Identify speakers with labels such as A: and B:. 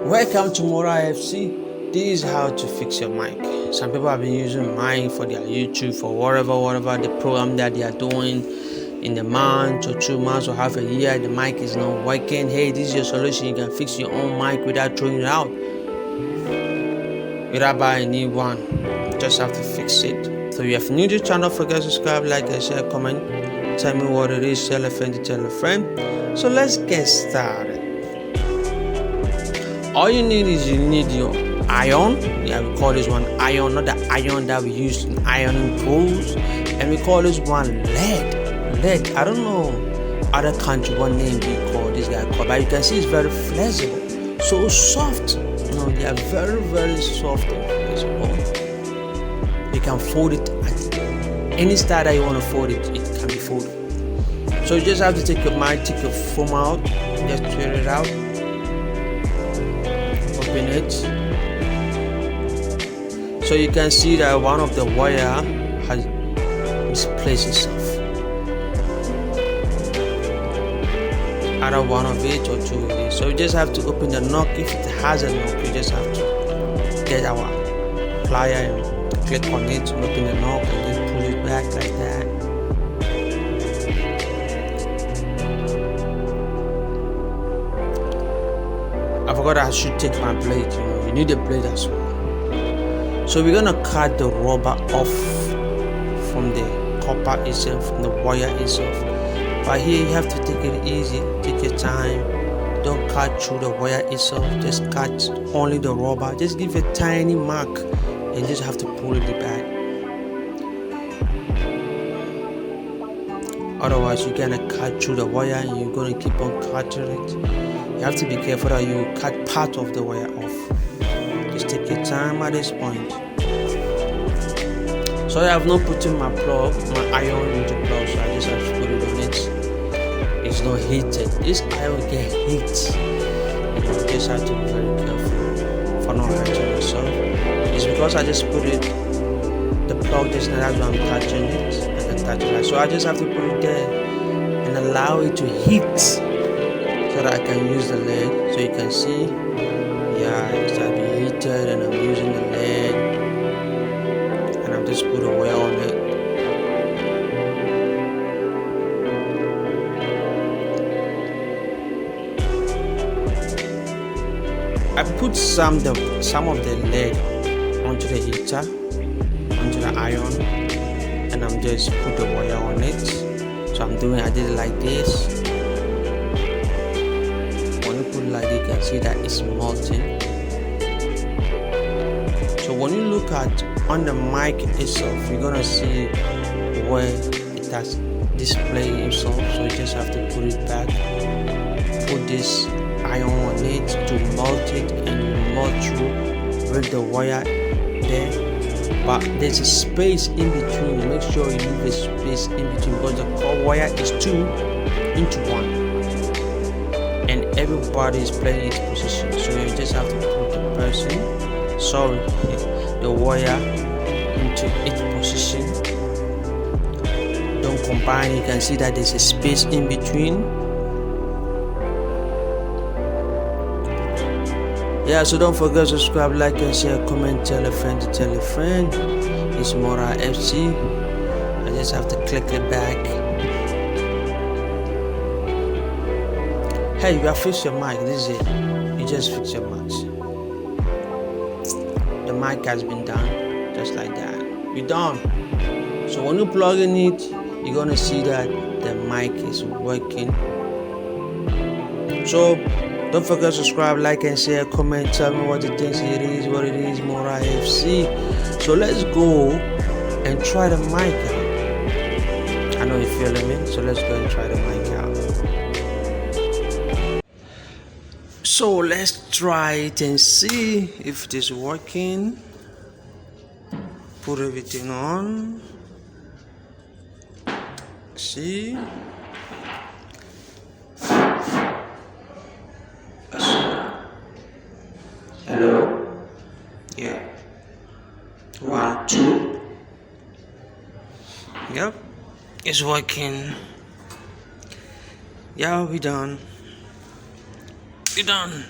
A: Welcome to Mora FC. This is how to fix your mic. Some people have been using mic for their YouTube, for whatever the program that they are doing in the month or 2 months or half a year. The mic is not working. Hey, this is your solution. You can fix your own mic without throwing it out, without buying a new one. You just have to fix it. So if you have new to the channel, forget to subscribe, like and share, comment. Tell me what it is. Tell a friend to tell a friend. So let's get started. All you need is your iron. Yeah, we call this one iron, not the iron that we use in ironing clothes. And we call this one lead. I don't know other country what name do you call this guy called, but you can see it's very flexible, so soft. You know, they are very soft and flexible. You can fold it at any style that you want to fold it. It can be folded. So you just have to take your mic, take your foam out, just tear it out. Open it, so you can see that one of the wire has misplaced itself. Either one of it or two of it. So you just have to open the knock. If it has a knock, you just have to get our plier and click on it, open the knock, and then pull it back like that. I forgot I should take my blade. You need a blade as well. So we're gonna cut the rubber off from the copper itself, from the wire itself. But here you have to take it easy, take your time. Don't cut through the wire itself, just cut only the rubber. Just give a tiny mark and just have to pull it back. Otherwise you're gonna cut through the wire and you're gonna keep on cutting it. You have to be careful that you cut part of the wire off. Just take your time at this point. So I have not put in my plug, my iron into plug, so I just have to put it on it. It's not heated. This iron get heat. And you just have to be very careful for not hurting yourself. It's because I just put it, the plug just now, that's why I'm touching it. I can touch it. So I just have to put it there and allow it to heat, so that I can use the lead. So you can see, yeah, it's being heated and I'm using the lead and I'm just put a wire on it. I put some of the lead onto the heater, onto the iron, and I'm just put the wire on it. So I did it like this. Like you can see that it's melting. So when you look at on the mic itself, you're gonna see where it has displayed itself. So you just have to put it back, put this iron on it to melt it, and melt through with the wire there. But there's a space in between. Make sure you leave a space in between, because the core wire is 2 into 1. And everybody is playing its position, so you just have to put the wire into its position. Don't combine. You can see that there's a space in between. Yeah, so don't forget to subscribe, like and share, comment, tell a friend to tell a friend. It's Mora FC. I just have to click it back. Hey, you have fixed your mic. This is it. You just fix your mic. The mic has been done, just like that. You're done. So when you plug in it, you're gonna see that the mic is working. So don't forget to subscribe, like and share, comment, tell me what you think it is, what it is, Mora FC. So let's go and try the mic out. I know you're feeling me, so let's go and try the mic out. So let's try it and see if it is working. Put everything on. See? Hello? Yeah. 1, 2. Yep. It's working. Yeah, we're done. You're done.